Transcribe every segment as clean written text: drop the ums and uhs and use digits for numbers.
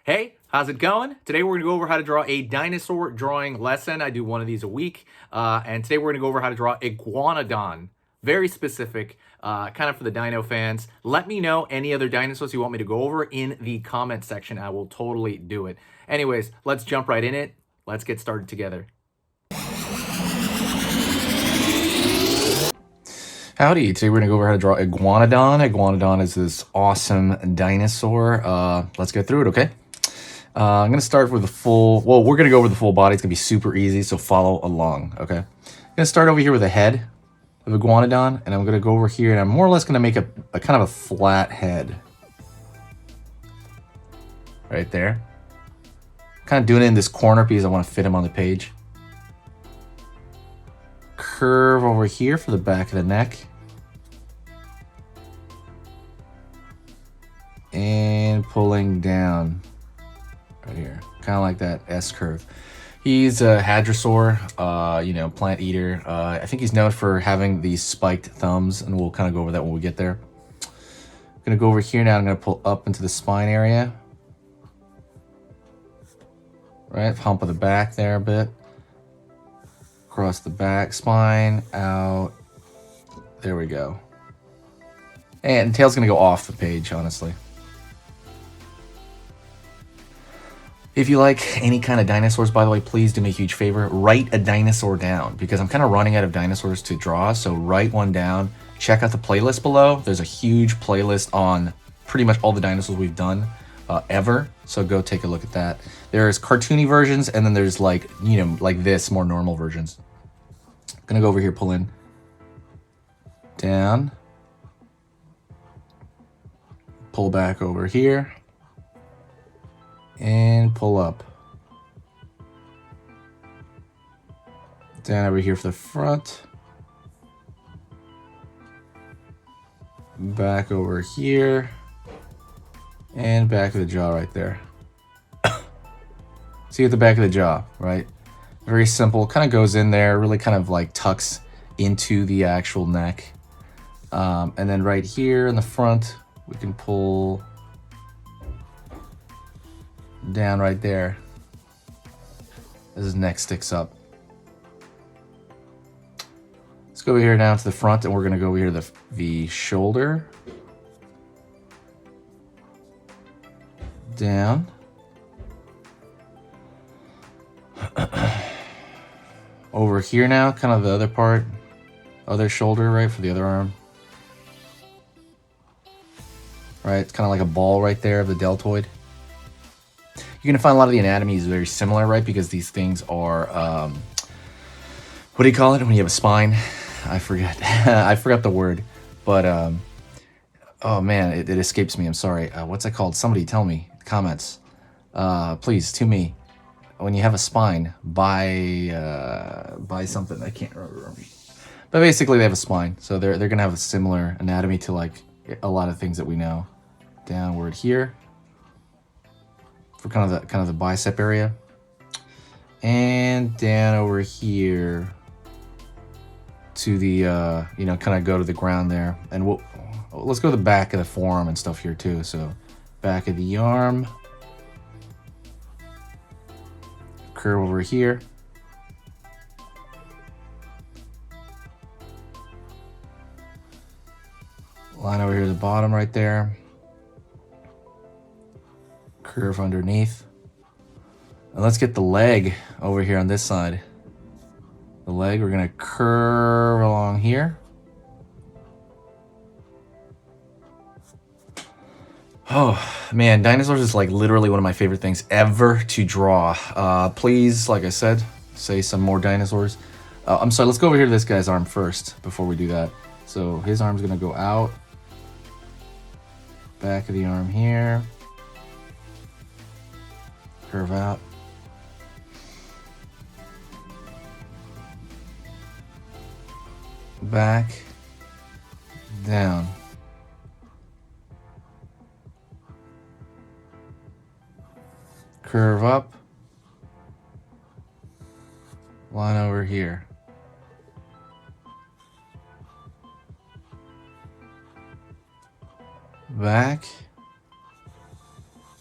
Hey, how's it going? Today we're going to go over how to draw a dinosaur drawing lesson. I do one of these a week. And today we're going to go over how to draw Iguanodon. Very specific, kind of for the dino fans. Let me know any other dinosaurs you want me to go over in the comment section. I will totally do it. Anyways, let's jump right in it. Let's get started together. Howdy, today we're going to go over how to draw Iguanodon. Iguanodon is this awesome dinosaur. Let's get through it, okay? I'm going to start with the full, well, we're going to go over the full body. It's going to be super easy, so follow along, okay? I'm going to start over here with the head of Iguanodon, and I'm going to go over here, and I'm more or less going to make a kind of a flat head. Right there. Kind of doing it in this corner because I want to fit him on the page. Curve over here for the back of the neck. And pulling down. Right here, kind of like that S curve. He's a hadrosaur, plant eater. I think he's known for having these spiked thumbs, and we'll kind of go over that when we get there. I'm gonna go over here now. I'm gonna pull up into the spine area. Right, hump of the back there a bit. Across the back, spine, out. There we go. And tail's gonna go off the page, honestly. If you like any kind of dinosaurs, by the way, please do me a huge favor. Write a dinosaur down because I'm kind of running out of dinosaurs to draw. So write one down. Check out the playlist below. There's a huge playlist on pretty much all the dinosaurs we've done ever. So go take a look at that. There's cartoony versions, and then there's like this, more normal versions. I'm gonna go over here, pull in, down, pull back over here. And pull up. Down over here for the front. Back over here. And back of the jaw right there. See at the back of the jaw, right? Very simple. Kind of goes in there. Really kind of like tucks into the actual neck. And then right here in the front, we can pull down right there as his neck sticks up. Let's go over here now to the front, and we're going to go over here to the shoulder. Down. Over here now, kind of the other part, other shoulder, right, for the other arm. Right, it's kind of like a ball right there of the deltoid. You're going to find a lot of the anatomy is very similar, right? Because these things are, what do you call it when you have a spine? I forget. I forgot the word. But, oh man, it escapes me. I'm sorry. What's it called? Somebody tell me. Comments. Please, to me. When you have a spine, buy something. I can't remember. But basically, they have a spine. So they're going to have a similar anatomy to like a lot of things that we know. Downward here. For kind of the bicep area, and down over here to the kind of go to the ground there, and let's go to the back of the forearm and stuff here too. So back of the arm, curve over here, line over here at the bottom right there. Curve underneath. And let's get the leg over here on this side. The leg, we're gonna curve along here. Oh man, dinosaurs is like literally one of my favorite things ever to draw. Please, like I said, say some more dinosaurs. I'm sorry, let's go over here to this guy's arm first before we do that. So his arm's gonna go out. Back of the arm here. Curve out. Back. Down. Curve up. Line over here. Back.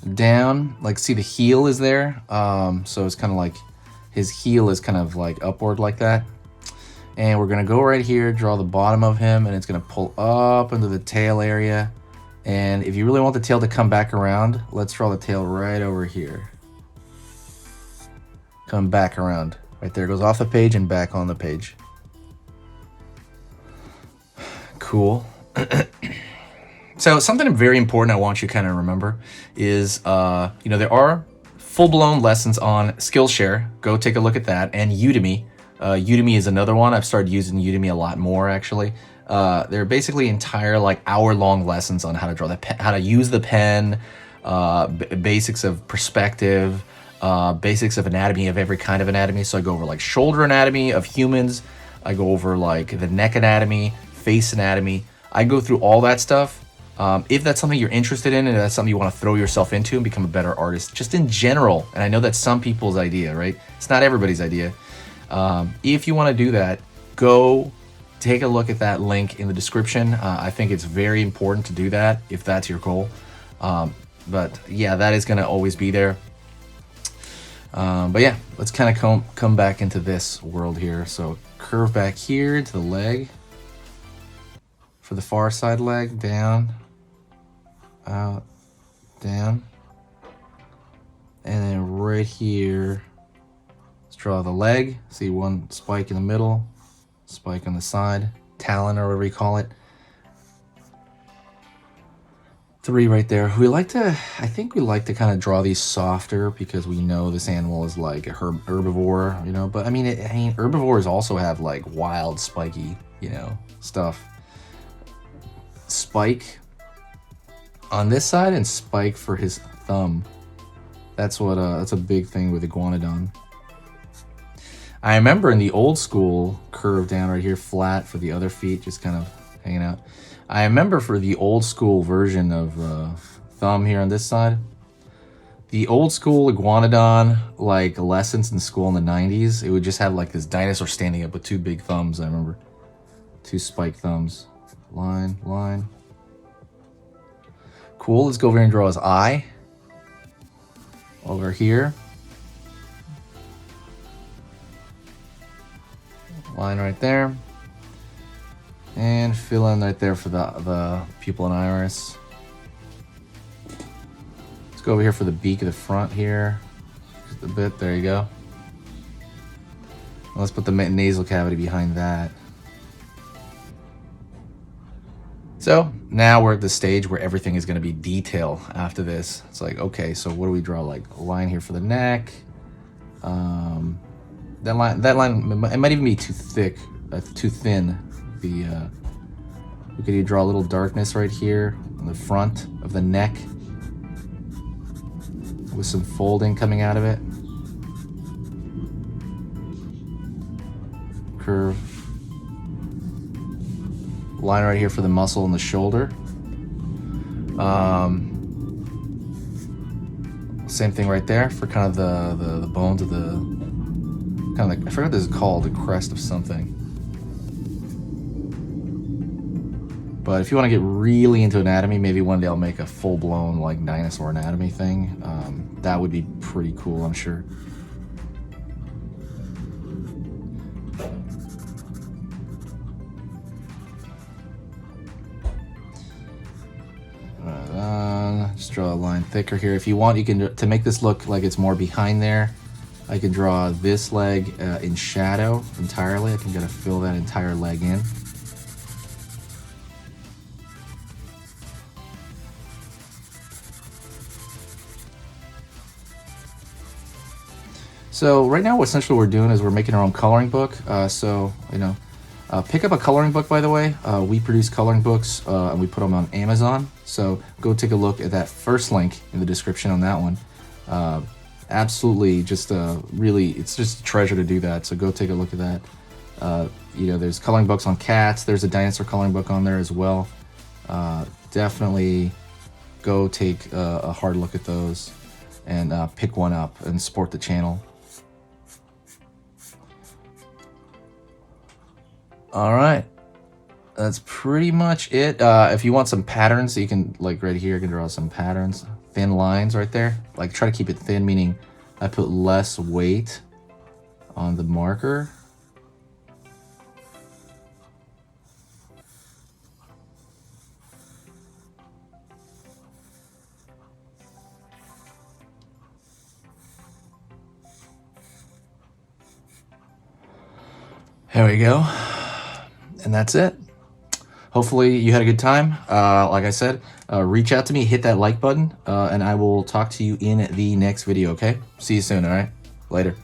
down. Like, see the heel is there. So it's kind of like his heel is kind of like upward like that. And we're gonna go right here, draw the bottom of him, and it's gonna pull up into the tail area. And if you really want the tail to come back around, let's draw the tail right over here. Come back around. Right there, it goes off the page and back on the page. Cool. So something very important I want you to kind of remember is, you know, there are full-blown lessons on Skillshare. Go take a look at that. And Udemy. Udemy is another one. I've started using Udemy a lot more, actually. They're basically entire like hour-long lessons on how to draw how to use the pen, basics of perspective, basics of anatomy, of every kind of anatomy. So I go over like shoulder anatomy of humans. I go over like the neck anatomy, face anatomy. I go through all that stuff. If that's something you're interested in and that's something you want to throw yourself into and become a better artist, just in general, and I know that's some people's idea, right? It's not everybody's idea. If you want to do that, go take a look at that link in the description. I think it's very important to do that if that's your goal. But yeah, that is going to always be there. But yeah, let's kind of come back into this world here. So curve back here to the leg. For the far side leg, down, out, down. And then right here, let's draw the leg. See one spike in the middle, spike on the side, talon or whatever you call it. 3 right there. I think we like to kind of draw these softer because we know this animal is like a herbivore, you know. But I mean, herbivores also have like wild, spiky, you know, stuff. Spike on this side and spike for his thumb. That's a big thing with Iguanodon. I remember in the old school curve down right here, flat for the other feet, just kind of hanging out. I remember for the old school version of thumb here on this side, the old school Iguanodon like lessons in school in the 90s, it would just have like this dinosaur standing up with 2 big thumbs. I remember 2 spike thumbs. Line, line. Cool, let's go over here and draw his eye. Over here. Line right there. And fill in right there for the pupil and iris. Let's go over here for the beak of the front here. Just a bit, there you go. Let's put the nasal cavity behind that. So now we're at the stage where everything is going to be detail after this. It's like, okay, so what do we draw? Like a line here for the neck. That line, it might even be too thick, too thin. We could either draw a little darkness right here on the front of the neck with some folding coming out of it. Curve. Line right here for the muscle in the shoulder. Same thing right there for kind of the bones of the kind of like, I forgot what this is called, the crest of something. But if you want to get really into anatomy, maybe one day I'll make a full-blown like dinosaur anatomy thing. That would be pretty cool, I'm sure. Just draw a line thicker here. If you want, you can, to make this look like it's more behind there, I can draw this leg in shadow entirely. I can kind of fill that entire leg in. So right now, essentially what we're doing is we're making our own coloring book. So, you know, pick up a coloring book, by the way. We produce coloring books and we put them on Amazon. So go take a look at that first link in the description on that one. Absolutely, just really, it's just a treasure to do that. So go take a look at that. You know, there's coloring books on cats. There's a dinosaur coloring book on there as well. Definitely go take a hard look at those and pick one up and support the channel. All right, that's pretty much it. If you want some patterns, you can, like right here, you can draw some patterns. thin lines right there. Like try to keep it thin, meaning I put less weight on the marker. There we go. And that's it. Hopefully you had a good time. Like I said, reach out to me, hit that like button, and I will talk to you in the next video, okay? See you soon, all right? Later.